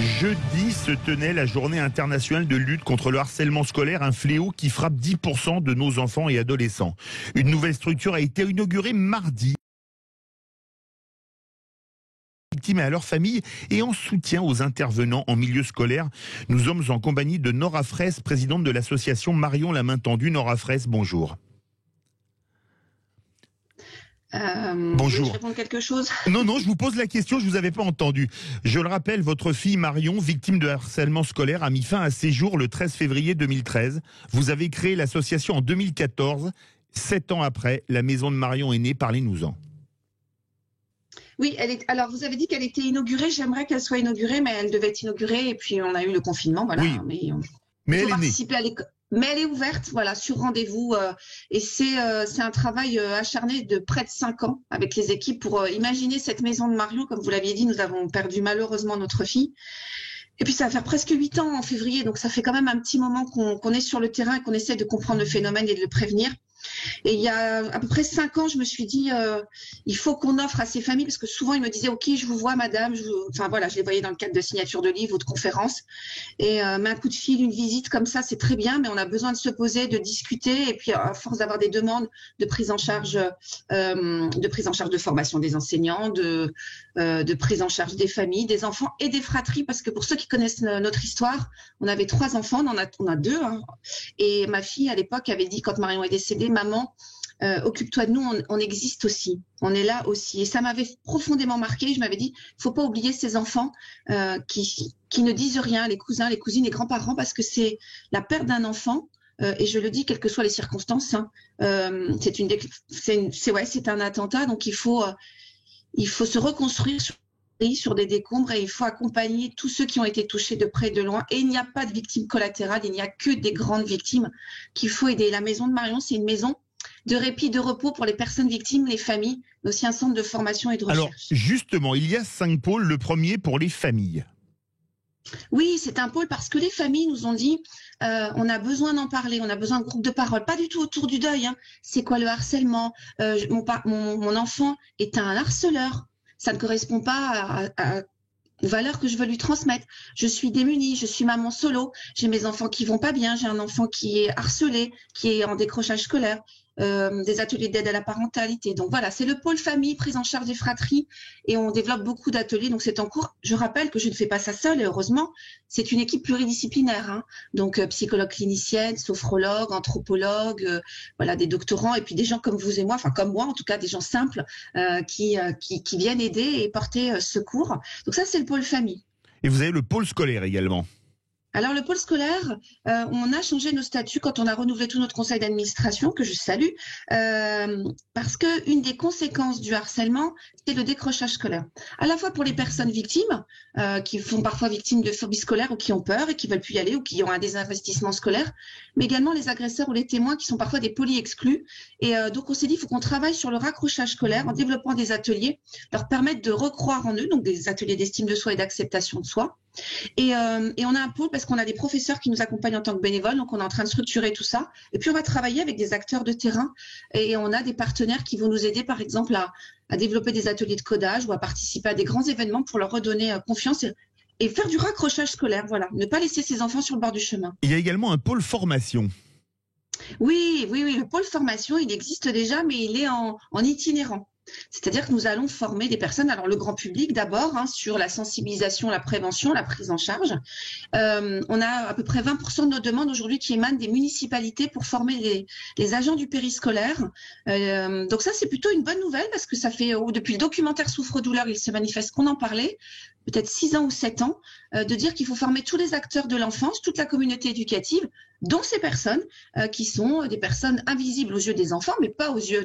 Jeudi se tenait la journée internationale de lutte contre le harcèlement scolaire, un fléau qui frappe 10% de nos enfants et adolescents. Une nouvelle structure a été inaugurée mardi. Victimes et à leurs familles et en soutien aux intervenants en milieu scolaire. Nous sommes en compagnie de Nora Fraisse, présidente de l'association Marion la main tendue. Nora Fraisse, bonjour. Bonjour. Je répondre quelque chose? Non, je vous pose la question, je vous avais pas entendu. Je le rappelle, votre fille Marion, victime de harcèlement scolaire, a mis fin à ses jours le 13 février 2013. Vous avez créé l'association en 2014. 7 ans après, la maison de Marion est née. Parlez-nous-en. Oui, alors vous avez dit qu'elle était inaugurée. J'aimerais qu'elle soit inaugurée, mais elle devait être inaugurée et puis on a eu le confinement, voilà. Oui, mais elle est née. À l'école. Mais elle est ouverte, voilà, sur rendez-vous. Et c'est un travail acharné de près de 5 ans avec les équipes pour imaginer cette maison de Marion. Comme vous l'aviez dit, nous avons perdu malheureusement notre fille. Et puis ça va faire presque 8 ans en février, donc ça fait quand même un petit moment qu'on est sur le terrain et qu'on essaie de comprendre le phénomène et de le prévenir. Et il y a à peu près 5 ans, je me suis dit, il faut qu'on offre à ces familles, parce que souvent ils me disaient, ok, je vous vois madame, enfin voilà, je les voyais dans le cadre de signature de livres ou de conférences, et mais un coup de fil, une visite comme ça, c'est très bien, mais on a besoin de se poser, de discuter, et puis à force d'avoir des demandes de prise en charge de formation des enseignants, de prise en charge des familles, des enfants et des fratries, parce que pour ceux qui connaissent notre histoire, on avait 3 enfants, on a 2, hein, et ma fille à l'époque avait dit, quand Marion est décédée, maman, occupe-toi de nous, on existe aussi, on est là aussi. Et ça m'avait profondément marqué. Je m'avais dit, faut pas oublier ces enfants qui ne disent rien, les cousins, les cousines, les grands-parents, parce que c'est la perte d'un enfant. Et je le dis, quelles que soient les circonstances, hein, c'est un attentat, donc il faut se reconstruire sur des décombres et il faut accompagner tous ceux qui ont été touchés de près et de loin. Et il n'y a pas de victimes collatérales, il n'y a que des grandes victimes qu'il faut aider. La maison de Marion, c'est une maison de répit, de repos pour les personnes victimes, les familles, mais aussi un centre de formation et de recherche. Alors, justement, il y a 5 pôles. Le premier pour les familles. Oui, c'est un pôle parce que les familles nous ont dit on a besoin d'en parler, on a besoin de groupes de parole, pas du tout autour du deuil. Hein. C'est quoi le harcèlement? Mon enfant est un harceleur. Ça ne correspond pas aux valeurs que je veux lui transmettre. Je suis démunie, je suis maman solo, j'ai mes enfants qui vont pas bien, j'ai un enfant qui est harcelé, qui est en décrochage scolaire, des ateliers d'aide à la parentalité. Donc voilà, c'est le pôle famille, prise en charge des fratries, et on développe beaucoup d'ateliers, donc c'est en cours. Je rappelle que je ne fais pas ça seule, et heureusement, c'est une équipe pluridisciplinaire, hein. Donc psychologue clinicienne, sophrologue, anthropologue, voilà, des doctorants, et puis des gens comme vous et moi, enfin comme moi en tout cas, des gens simples qui viennent aider et porter secours. Donc ça, c'est le pôle famille. Et vous avez le pôle scolaire également. Alors le pôle scolaire, on a changé nos statuts quand on a renouvelé tout notre conseil d'administration, que je salue, parce que une des conséquences du harcèlement, c'est le décrochage scolaire. À la fois pour les personnes victimes, qui font parfois victimes de phobie scolaire ou qui ont peur et qui veulent plus y aller ou qui ont un désinvestissement scolaire, mais également les agresseurs ou les témoins qui sont parfois des poly-exclus. Et donc on s'est dit, il faut qu'on travaille sur le raccrochage scolaire en développant des ateliers, leur permettre de recroire en eux, donc des ateliers d'estime de soi et d'acceptation de soi. Et on a un pôle parce qu'on a des professeurs qui nous accompagnent en tant que bénévoles, donc on est en train de structurer tout ça. Et puis on va travailler avec des acteurs de terrain et on a des partenaires qui vont nous aider, par exemple, à développer des ateliers de codage ou à participer à des grands événements pour leur redonner confiance et faire du raccrochage scolaire. Voilà, ne pas laisser ses enfants sur le bord du chemin. Il y a également un pôle formation. Oui, le pôle formation, il existe déjà, mais il est en itinérant. C'est-à-dire que nous allons former des personnes, alors le grand public d'abord, hein, sur la sensibilisation, la prévention, la prise en charge. On a à peu près 20% de nos demandes aujourd'hui qui émanent des municipalités pour former les agents du périscolaire. Donc ça, c'est plutôt une bonne nouvelle parce que ça fait, depuis le documentaire Souffre-douleur, il se manifeste qu'on en parlait, peut-être 6 ans ou 7 ans, de dire qu'il faut former tous les acteurs de l'enfance, toute la communauté éducative, dont ces personnes qui sont des personnes invisibles aux yeux des enfants, mais pas aux yeux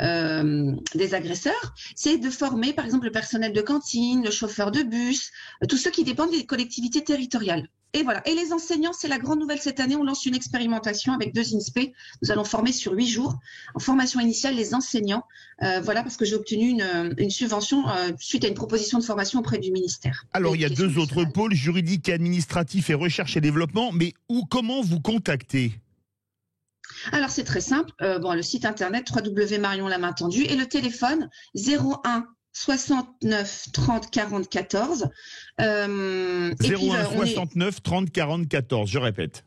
des agresseurs. C'est de former par exemple le personnel de cantine, le chauffeur de bus, tous ceux qui dépendent des collectivités territoriales. Et voilà. Et les enseignants, c'est la grande nouvelle cette année. On lance une expérimentation avec 2 INSPE. Nous allons former sur 8 jours en formation initiale les enseignants. Voilà, parce que j'ai obtenu une subvention suite à une proposition de formation auprès du ministère. Alors il y a 2 autres pôles, juridique et administratif et recherche et développement. Mais comment vous contacter? Alors c'est très simple. Le site internet www.marionlamaintendue et le téléphone 01 69 30 40 14. 01 69 30 40 14, je répète.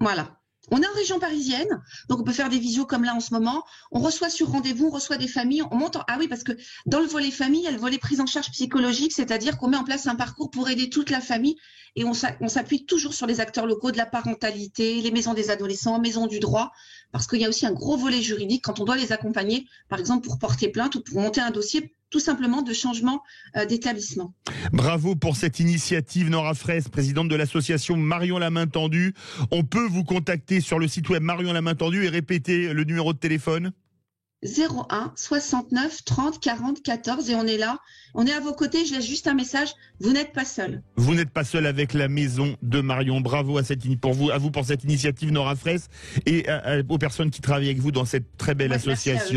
Voilà. On est en région parisienne, donc on peut faire des visios comme là en ce moment. On reçoit sur rendez-vous, on reçoit des familles, on monte. Ah oui, parce que dans le volet famille, il y a le volet prise en charge psychologique, c'est-à-dire qu'on met en place un parcours pour aider toute la famille et on s'appuie toujours sur les acteurs locaux de la parentalité, les maisons des adolescents, maisons du droit, parce qu'il y a aussi un gros volet juridique quand on doit les accompagner, par exemple pour porter plainte ou pour monter un dossier tout simplement de changement d'établissement. Bravo pour cette initiative, Nora Fraisse, présidente de l'association Marion la main tendue. On peut vous contacter sur le site web Marion la main tendue et répéter le numéro de téléphone. 01 69 30 40 14 et on est là, on est à vos côtés. Je laisse juste un message, vous n'êtes pas seul. Vous n'êtes pas seul avec la maison de Marion. Bravo à vous pour cette initiative, Nora Fraisse, et aux personnes qui travaillent avec vous dans cette très belle association.